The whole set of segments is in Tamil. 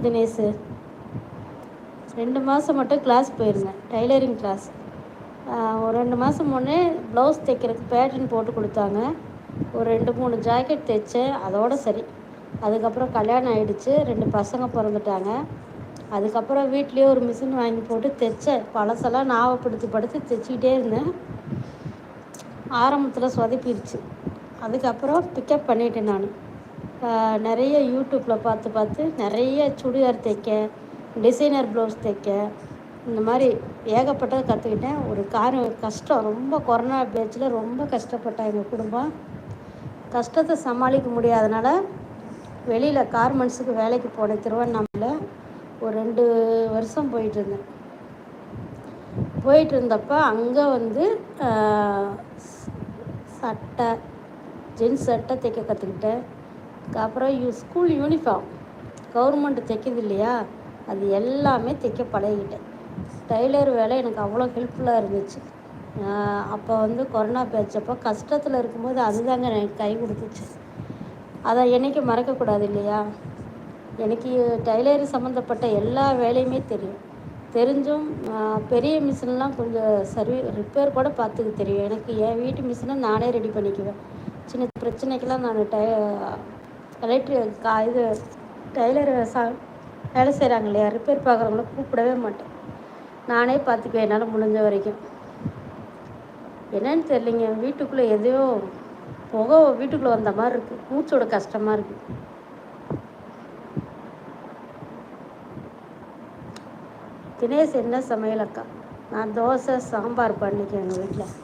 தினேஷ் 2 மாதம் மட்டும் கிளாஸ் போயிருந்தேன், டைலரிங் கிளாஸ். ஒரு 2 மாதம் முன்னே ப்ளவுஸ் தைக்கிறதுக்கு பேட்டர்ன் போட்டு கொடுத்தாங்க. ஒரு 2-3 ஜாக்கெட் தைச்சேன், அதோடு சரி. அதுக்கப்புறம் கல்யாணம் ஆகிடுச்சு, 2 பசங்க பிறந்துட்டாங்க. அதுக்கப்புறம் வீட்லேயே ஒரு மிஷின் வாங்கி போட்டு தைச்சேன். பழசெல்லாம் ஞாபகப்படுத்தி படுத்து தைச்சிக்கிட்டே இருந்தேன். ஆரம்பத்தில் சொதப்பிடுச்சு. அதுக்கப்புறம் பிக்கப் பண்ணிட்டேன் நான். நிறைய யூடியூப்பில் பார்த்து பார்த்து நிறைய சுடிதார் தைக்க, டிசைனர் ப்ளவுஸ் தைக்க, இந்த மாதிரி ஏகப்பட்டதை கற்றுக்கிட்டேன். ஒரு கஷ்டம், ரொம்ப கொரோனா பேட்சில் ரொம்ப கஷ்டப்பட்டேன். எங்கள் குடும்பம் கஷ்டத்தை சமாளிக்க முடியாதனால வெளியில் கார்மெண்ட்ஸுக்கு வேலைக்கு போனேன். திருவண்ணாமலையில் ஒரு 2 வருஷம் போயிட்டு இருந்தப்போ அங்கே சட்டை, ஜென்ஸ் சட்டை தைக்க கற்றுக்கிட்டேன். அப்புறம் ஸ்கூல் யூனிஃபார்ம் கவர்மெண்ட் தைக்கிது இல்லையா, அது எல்லாமே தைக்க பழகிக்கிட்டேன். டைலர் வேலை எனக்கு அவ்வளோ ஹெல்ப்ஃபுல்லாக இருந்துச்சு. அப்போ கொரோனா பேட்சப்போ கஷ்டத்தில் இருக்கும்போது அதுதாங்க எனக்கு கை கொடுத்துச்சு. அதை என்றைக்கும் மறக்கக்கூடாது இல்லையா. எனக்கு டைலரிங் சம்மந்தப்பட்ட எல்லா வேலையுமே தெரிஞ்சும் பெரிய மிஷின்லாம் கொஞ்சம் ரிப்பேர் கூட பார்த்துக்க தெரியும். எனக்கு என் வீட்டு மிஷினை நானே ரெடி பண்ணிக்குவேன். சின்ன பிரச்சனைக்கெல்லாம் நான் டைலர் வேலை செய்கிறாங்க இல்லையா, ரிப்பேர் பார்க்குறவங்கள கூப்பிடவே மாட்டேன், நானே பார்த்துக்குவேன் என்னால் முடிஞ்ச வரைக்கும். என்னன்னு தெரியலைங்க, வீட்டுக்குள்ளே எதையோ புகை வீட்டுக்குள்ளே வந்த மாதிரி இருக்குது, மூச்சோட கஷ்டமாக இருக்குது. தினேஷ் என்ன சமையல் அக்கா? நான் தோசை சாம்பார் பண்ணிக்கேன் எங்கள் வீட்டில்.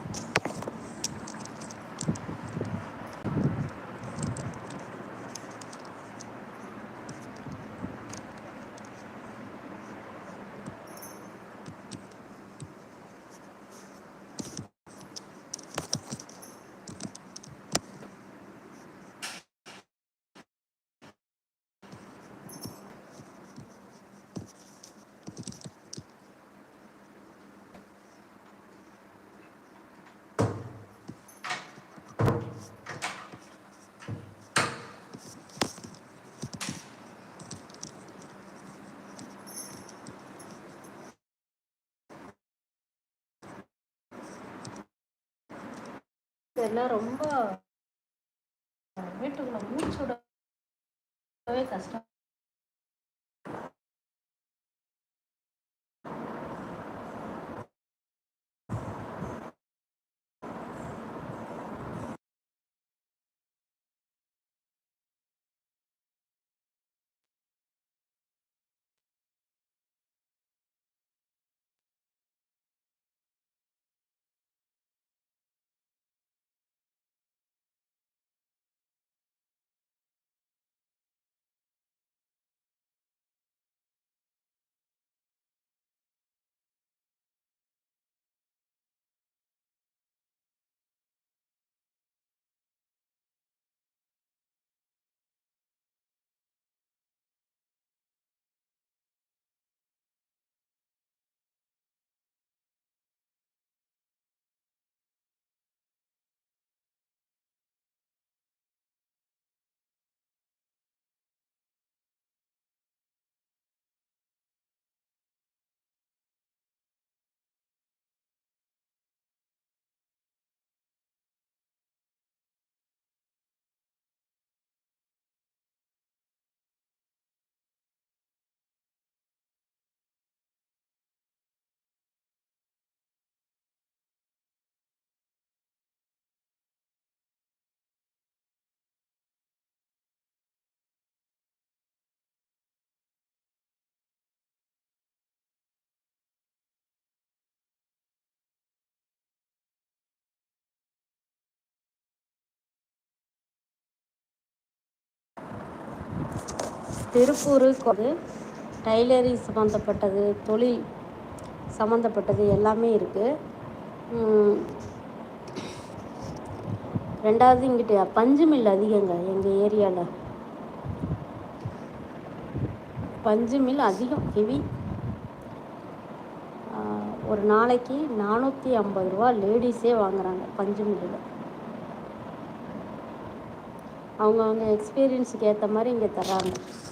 இதெல்லாம் ரொம்ப வீட்டுக்குள்ள மூச்சுடவே கஷ்டம். திருப்பூருக்கு டைலரிங் சம்மந்தப்பட்டது, தொழில் சம்மந்தப்பட்டது எல்லாமே இருக்குது. 2வது இங்கிட்ட பஞ்சு மில் அதிகங்க. எங்கள் ஏரியாவில் பஞ்சு மில் அதிகம், ஹெவி. ஒரு நாளைக்கு 450 ரூபா லேடிஸே வாங்குகிறாங்க பஞ்சு மில்லில். அவங்கவுங்க எக்ஸ்பீரியன்ஸுக்கு ஏற்ற மாதிரி இங்கே தர்றாங்க.